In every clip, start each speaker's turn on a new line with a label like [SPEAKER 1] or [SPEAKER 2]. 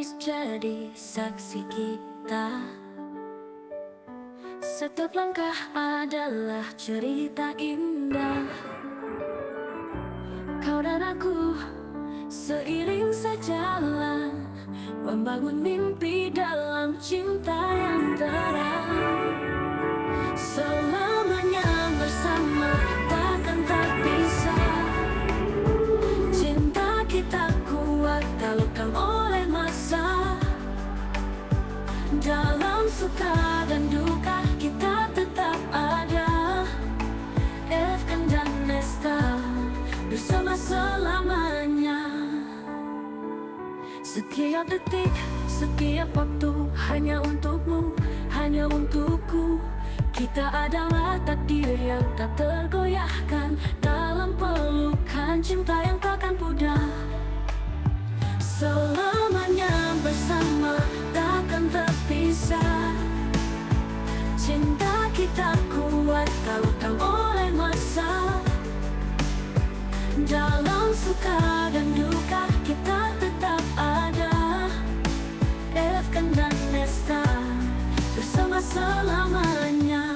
[SPEAKER 1] tangis jadi saksi kita. Setiap langkah adalah cerita indah. Kau dan aku seiring sejalan, membangun mimpi dalam cinta yang terang. Selamanya bersama, takkan terpisah. Cinta kita kuat, tak lekang oleh masa. Dalam suka dan duka kita tetap ada. Efkan dan Nesta bersama selamanya. Setiap detik, setiap waktu hanya untukmu, hanya untukku. Kita adalah takdir yang tak tergoyahkan, dalam pelukan cinta yang takkan pudar. Selamanya bersama, takkan terpisah. Cinta kita kuat, tak lekang oleh masa. Dalam suka dan duka kita tetap ada. Efkan dan Nesta bersama selamanya.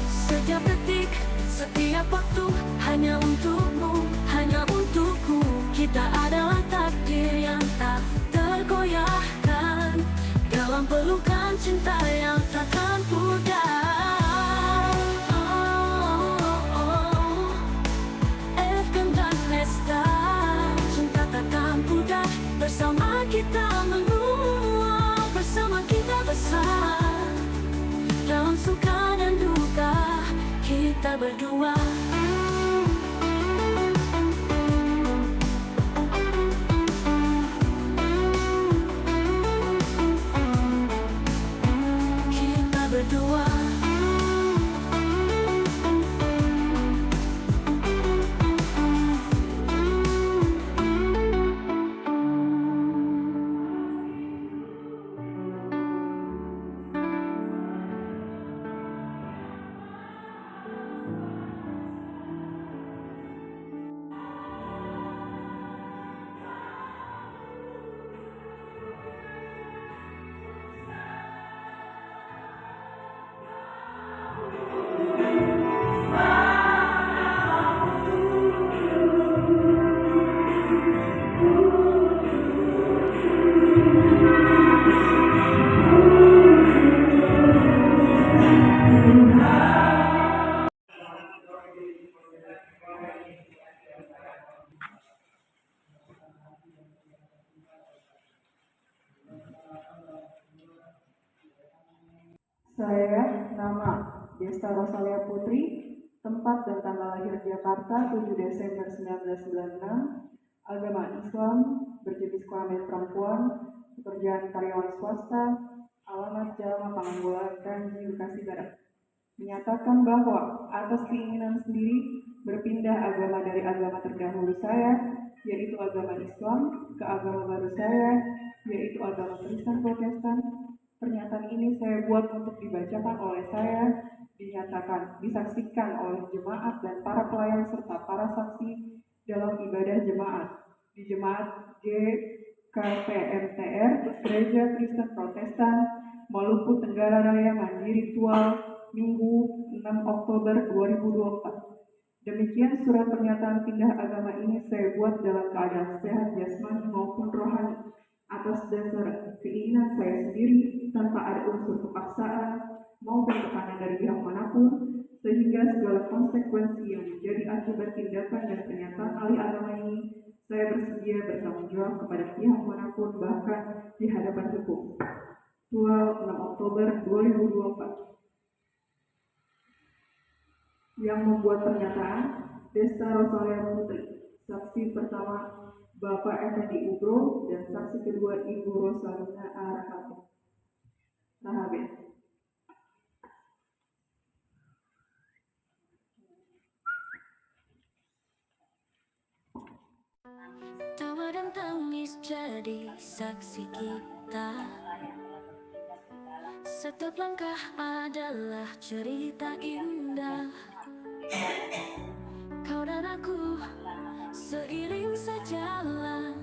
[SPEAKER 1] Setiap detik, setiap waktu hanya untukmu, hanya untukku. Kita adalah takdir yang tak tergoyahkan, dalam pelukan cinta yang takkan pudar. Efkan dan Nesta, cinta takkan pudar. Bersama kita menguap, bersama kita besar. Dalam suka dan duka kita berdua. Kita berdua.
[SPEAKER 2] Saya, nama Desta Rosalia Putri, tempat dan tanggal lahir Jakarta 7 Desember 1996, agama Islam, berjenis kelamin perempuan, pekerjaan karyawan swasta, alamat Jalan Panganggola, Kranji, Bekasi Barat. Menyatakan bahwa atas keinginan sendiri berpindah agama dari agama terdahulu saya, yaitu agama Islam, ke agama baru saya, yaitu agama Kristen Protestan. Pernyataan ini saya buat untuk dibacakan oleh saya, dinyatakan, disaksikan oleh jemaat dan para pelayan serta para saksi dalam ibadah jemaat di Jemaat GKPMTR Gereja Kristen Protestan Maluku Tenggara Raya Mandiri Tual, Minggu 6 Oktober 2024. Demikian surat pernyataan pindah agama ini saya buat dalam keadaan sehat jasmani maupun rohani, atas dasar keinginan saya sendiri tanpa ada unsur kepaksaan maupun tekanan dari pihak manapun, sehingga segala konsekuensi yang menjadi akibat tindakan dan pernyataan ahli agama ini saya bersedia bertanggung jawab kepada pihak manapun, bahkan di hadapan hukum. Tual 6 Oktober 2024. Yang membuat pernyataan Desta Rosalia Putri. Saksi pertama Bapak Effendi Ugro dan saksi kedua Ibu Rosalina Rahabe.
[SPEAKER 1] Tawa dan tangis jadi saksi kita. Setiap langkah adalah cerita indah. Kau dan aku seiring sejalan,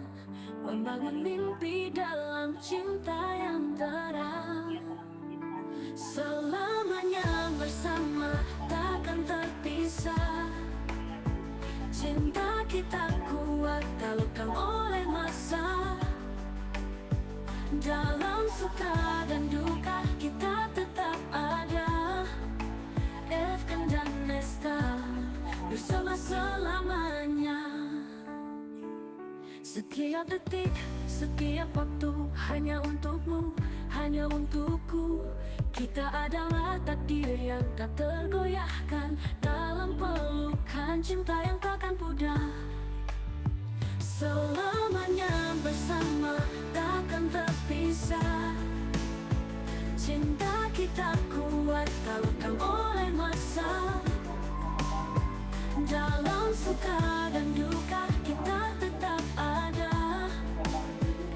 [SPEAKER 1] membangun mimpi dalam cinta yang terang. Selamanya bersama, takkan terpisah. Cinta kita kuat, tak lekang oleh masa. Dalam suka dan duka kita tetap ada. Efkan dan Nesta bersama selamanya. Setiap detik, setiap waktu hanya untukmu, hanya untukku. Kita adalah takdir yang tak tergoyahkan dalam pelukan cinta yang takkan pudar. Selamanya bersama, takkan terpisah. Cinta kita kuat, tak lekang oleh masa. Dalam suka dan duka kita tetap ada.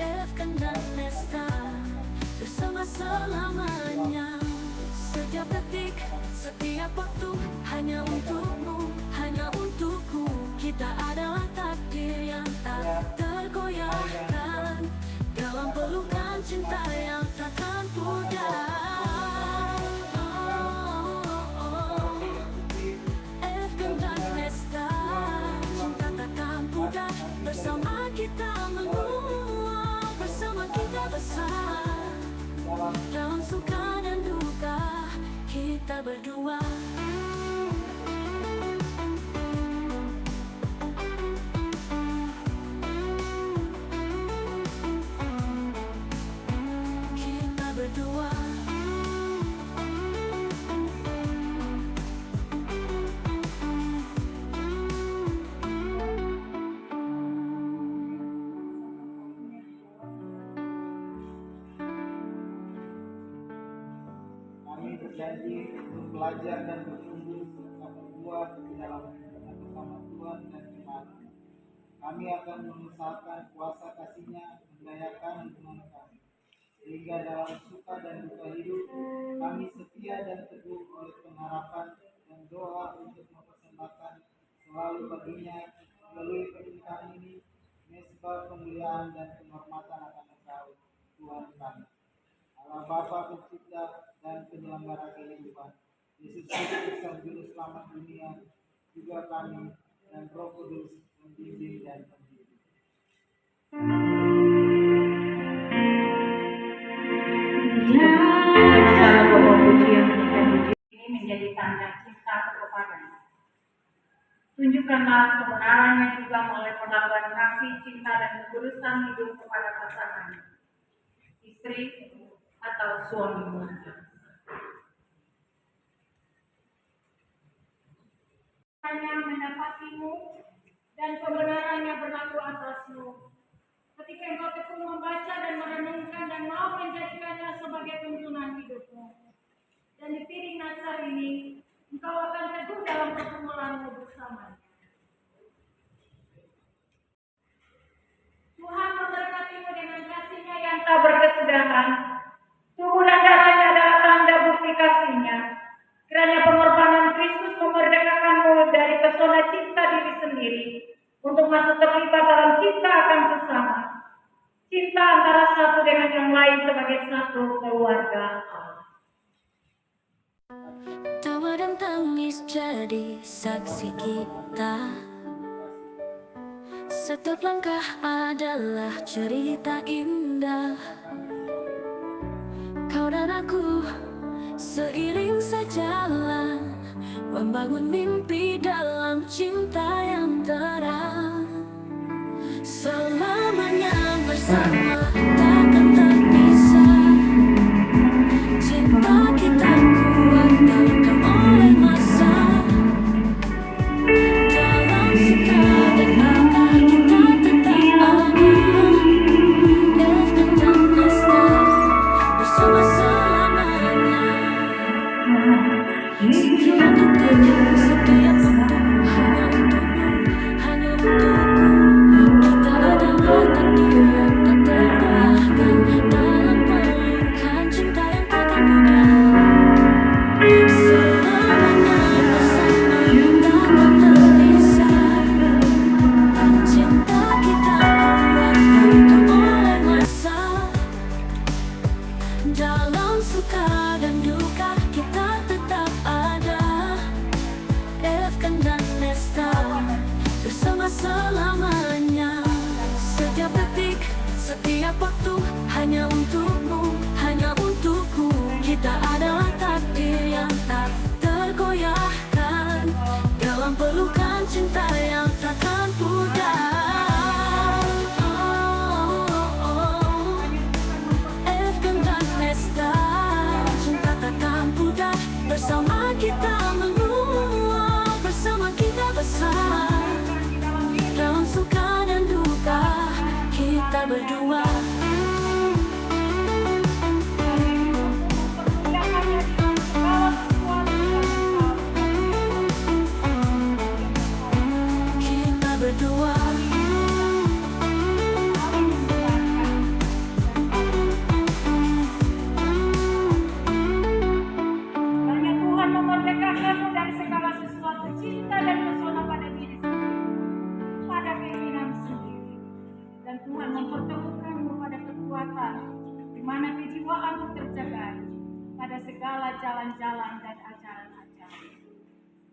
[SPEAKER 1] Efkan dan Nesta bersama selamanya. Setiap detik, setiap waktu hanya untukmu, hanya untukku. Kita adalah takdir yang tak tergoyahkan dalam pelukan cinta yang takkan pudar. Efkan dan Nesta, cinta takkan pudar. Bersama kita menguap, bersama kita besar. Dalam suka dan duka kita berdua. Kita berdua.
[SPEAKER 3] Kami berjanji untuk belajar dan bertumbuh serta berbuah di dalam bersama Tuhan dan iman. Kami akan mengusahakan kuasa kasih-Nya mendayakan hubungan kami, sehingga dalam suka dan duka hidup kami setia dan teguh oleh pengharapan dan doa untuk mempersembahkan selalu baginya melalui pernikahan ini mesbah kemuliaan dan penghormatan akan Engkau Tuhan kami, Allah Bapa Pencipta dan penyelenggara kehidupan, Yesus Kristus Sang Juru Selamat dunia, juga kami dan Roh Kudus membimbing dan mendidik.
[SPEAKER 4] Secara pokok pujian dan puji ini menjadi tanda cinta kepada. Tunjukkanlah kebenarannya juga melalui perlakuan kasih, cinta dan ketulusan hidup kepada pasangan, istri atau suamimu. Hanya mendapatimu dan kebenarannya berlaku atasmu. Ketika engkau tekun membaca dan merenungkan dan mau menjadikannya sebagai tuntunan hidupmu. Dan di piring Natsar ini, engkau akan teguh dalam pergumulanmu bersama. Tuhan memberkatimu dengan kasih-Nya yang tak berkesudahan. Tubuh dan darahnya adalah tanda bukti kasih-Nya. Kiranya pengorbanan Kristus memerdekakanmu dari pesona cinta diri sendiri untuk masuk terlibat dalam cinta akan sesama. Cinta antara satu dengan yang lain sebagai satu keluarga Allah.
[SPEAKER 1] Tawa dan tangis jadi saksi kita. Setiap langkah adalah cerita indah. Kau dan aku seiring sejalan, membangun mimpi dalam cinta yang terang. Selamanya bersama, takkan terpisah. Cinta kita kuat, tak lekang oleh masa. Dalam suka dan duka kita tetap ada. Efkan dan Nesta bersama selamanya. Setiap detik, setiap waktu hanya untukmu, hanya untukku. Kita adalah takdir yang tak tergoyahkan Setiap waktu hanya untukmu, hanya untukku. Kita adalah takdir yang tak tergoyahkan dalam pelukan cinta yang takkan pudar. Efkan dan Nesta, cinta takkan pudar. Bersama kita menua, bersama kita besar. Dalam suka dan duka kita berdua. Kita berdua.
[SPEAKER 4] Kiranya Tuhan memerdekakanmu dari segala sesuatu cinta dan pesona pada diri sendiri, pada keinginan sendiri. Dan Tuhan mempertemukanmu pada kekuatan di mana kejiwaanmu terjaga pada segala jalan-jalan dan ajaran-ajaran.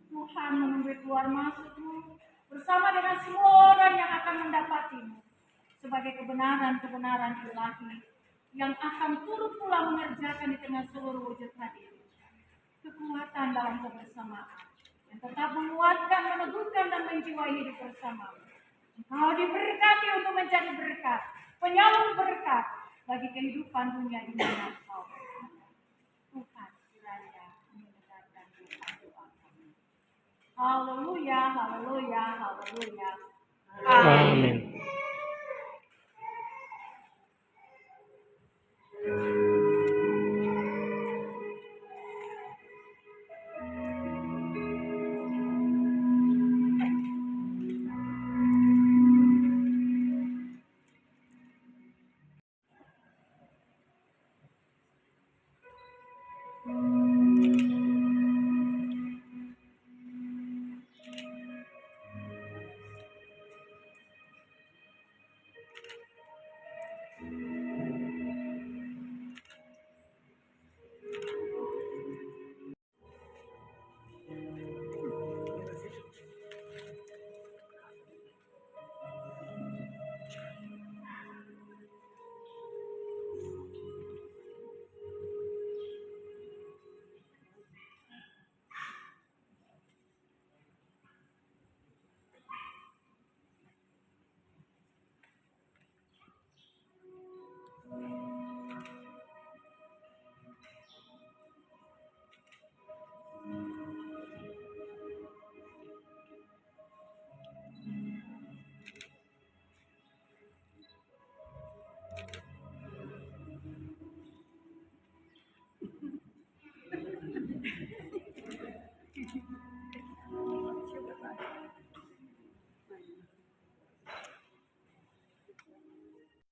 [SPEAKER 4] Tuhan menunggu keluar masukmu bersama dengan semua orang yang akan mendapatimu sebagai kebenaran-kebenaran ilahi yang akan turut pula mengerjakan di tengah seluruh wujud hadir. Kekuatan dalam kebersamaan yang tetap menguatkan, meneguhkan, dan menjiwai hidup bersamamu. Engkau diberkati untuk menjadi berkat, penyalur berkat bagi kehidupan dunia di mana kau berada. Tuhan kiranya mendengarkan doa kami. Haleluya, haleluya, haleluya.
[SPEAKER 5] Amin.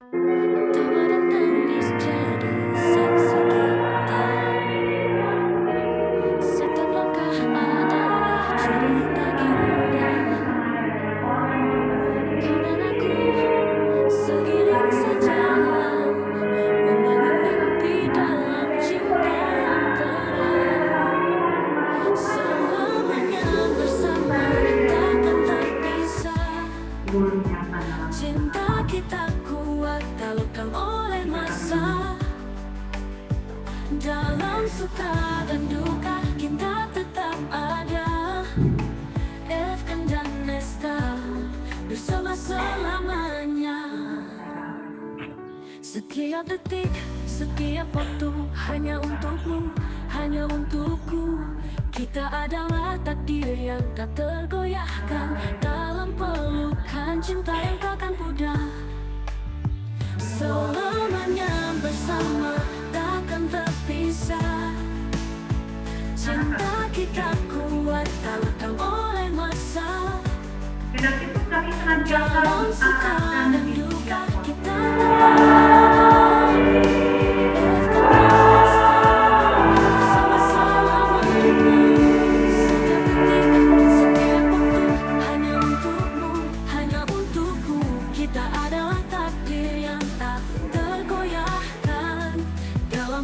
[SPEAKER 1] Tua dan tangis jadi saksi kita. Setiap langkah adalah cerita indah. Kau dan aku seiring sejalan, membangun mimpi dalam cinta yang terang. Selamanya bersama takkan terpisah. Cinta kita kuat tak lekang oleh masa. Dalam suka dan duka kita tetap ada. Efkan dan Nesta bersama selamanya. Setiap detik, setiap waktu hanya untukmu, hanya untukku. Kita adalah takdir yang tak tergoyahkan dalam pelukan cinta yang takkan pudar. Selamanya bersama takkan terpisah. Cinta kita kuat tak lekang oleh masa.
[SPEAKER 4] Dan itu kami senantiasa
[SPEAKER 1] Dalam suka
[SPEAKER 4] mendoakan
[SPEAKER 1] dan duka kita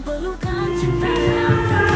[SPEAKER 1] pelukan cinta yang tak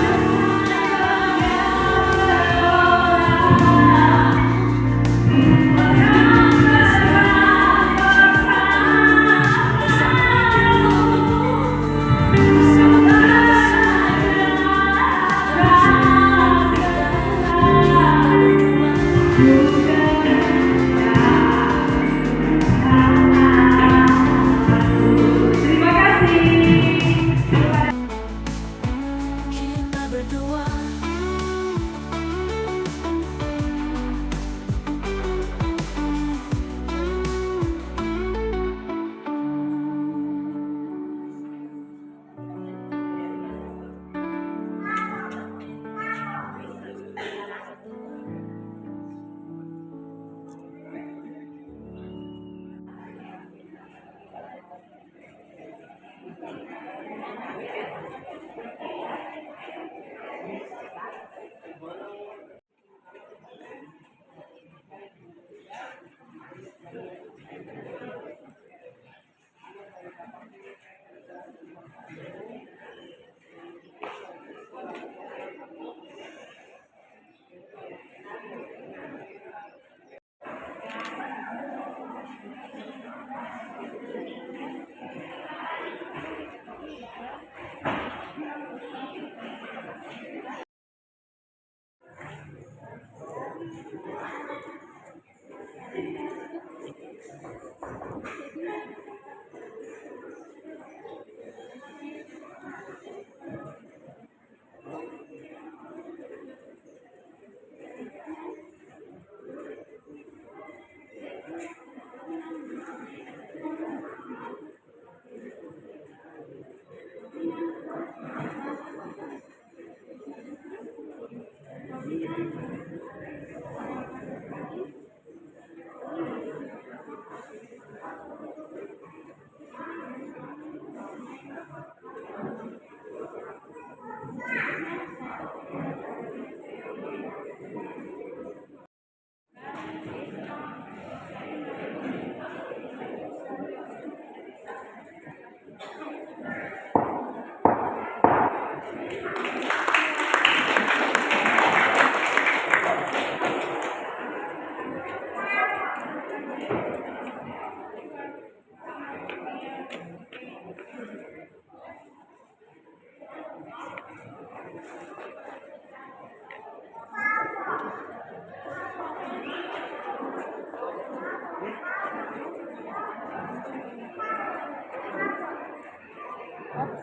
[SPEAKER 1] Tawa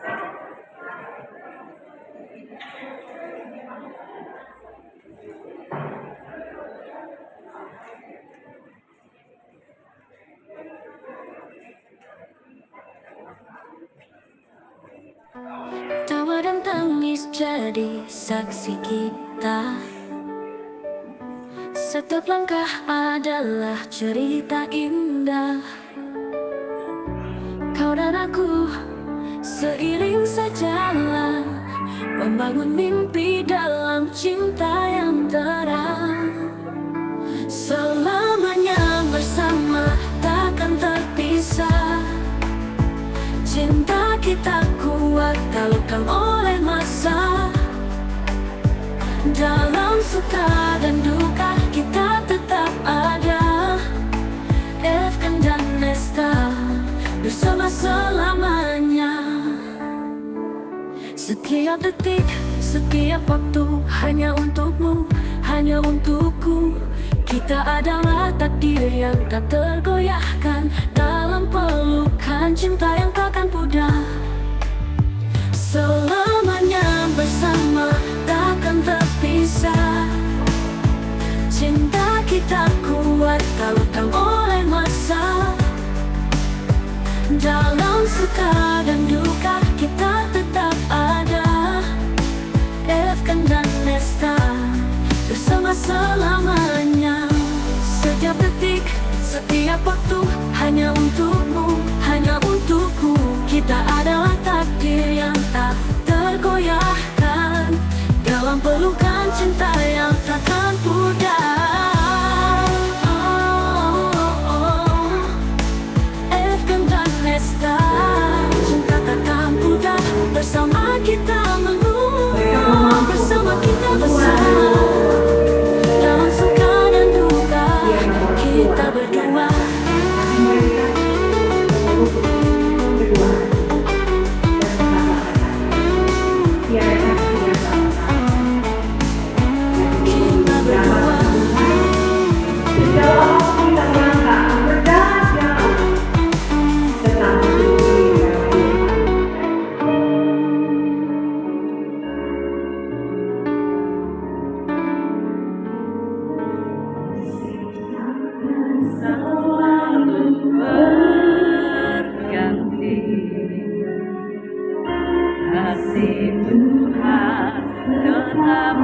[SPEAKER 1] dan tangis jadi saksi kita. Setiap langkah adalah cerita indah. Kau dan aku seiring sejalan, membangun mimpi dalam cinta yang terang. Selamanya bersama, takkan terpisah. Cinta kita kuat, tak lekang oleh masa. Dalam suka dan duka kita tetap ada. Efkan dan Nesta bersama selamanya. Setiap detik, setiap waktu hanya untukmu, hanya untukku. Kita adalah takdir yang tak tergoyahkan, dalam pelukan cinta yang takkan pudar. Selamanya bersama, takkan terpisah. Cinta kita kuat, tak lekang oleh masa. Dalam suka dan duka kita tetap ada. Efkan dan Nesta bersama selamanya. Setiap detik, setiap waktu hanya untukmu, hanya untukku. Kita adalah takdir yang tak tergoyahkan, dalam pelukan cinta yang takkan pudar. Efkan dan Nesta, cinta takkan pudar. Bersama kita menunggu, bersama kita bersama. Dalam suka dan duka kita berdua. Kita berdua.
[SPEAKER 5] Selalu berganti, kasih Tuhan tetap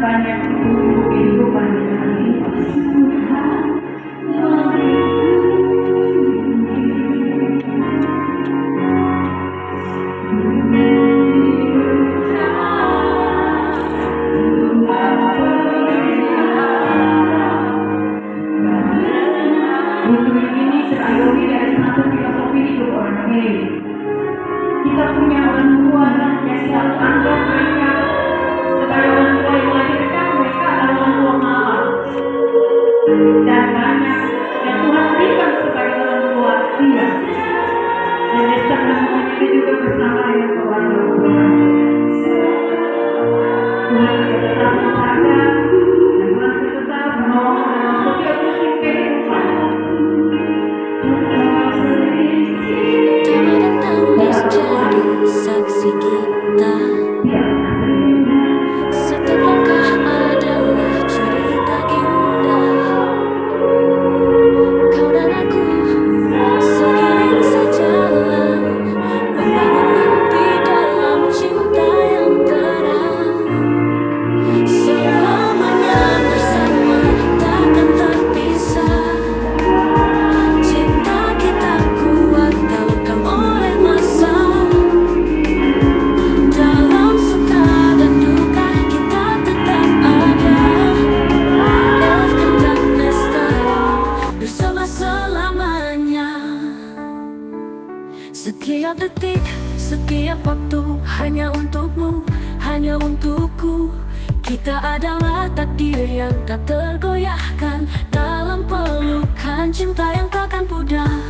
[SPEAKER 4] banyak kehidupan ini. Buku ini terakhir dari satu filosofi hidup orang Hei. Kita punya orang tua yang selalu anggap mereka sebagai orang tua yang melahirkan
[SPEAKER 1] hanya untukku. Kita adalah takdir yang tak tergoyahkan, dalam pelukan cinta yang takkan pudar.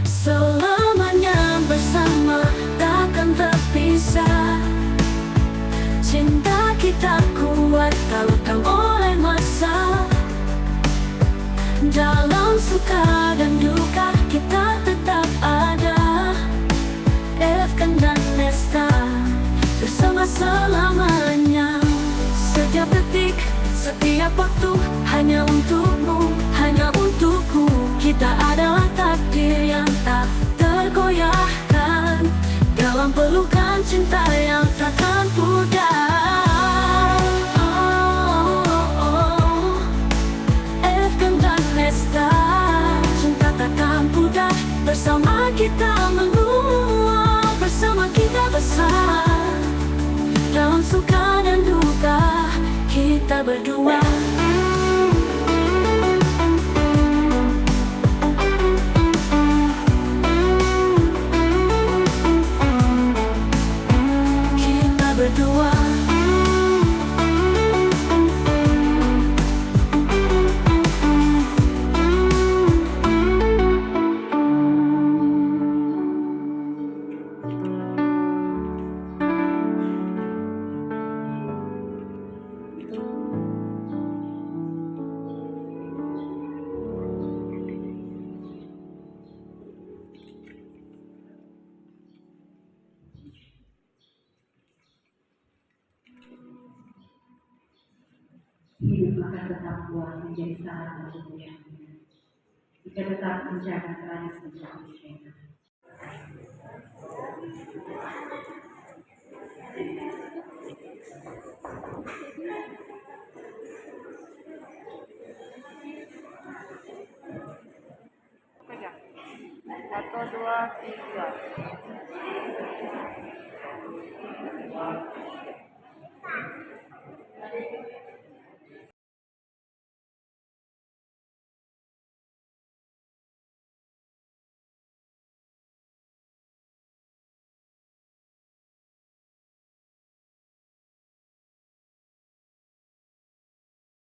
[SPEAKER 1] Selamanya bersama, takkan terpisah. Cinta kita kuat, tak lekang oleh masa. Dalam suka dan duka kita tetap ada. Elfkan dan Nesta bersama selamanya. Setiap detik, setiap waktu hanya untukmu, hanya untukku. Kita adalah takdir yang tak tergoyahkan, dalam pelukan cinta yang takkan pudar. Elfkan dan Nesta, cinta takkan pudar. Bersama kita menguap, bersama kita besar. Dalam suka dan duka kita berdua. Kita berdua.
[SPEAKER 6] Hidup akan tetap kuat menjadi salah satu yang jika tetap menjaga tradisi tradisi.
[SPEAKER 5] Satu, dua, tiga.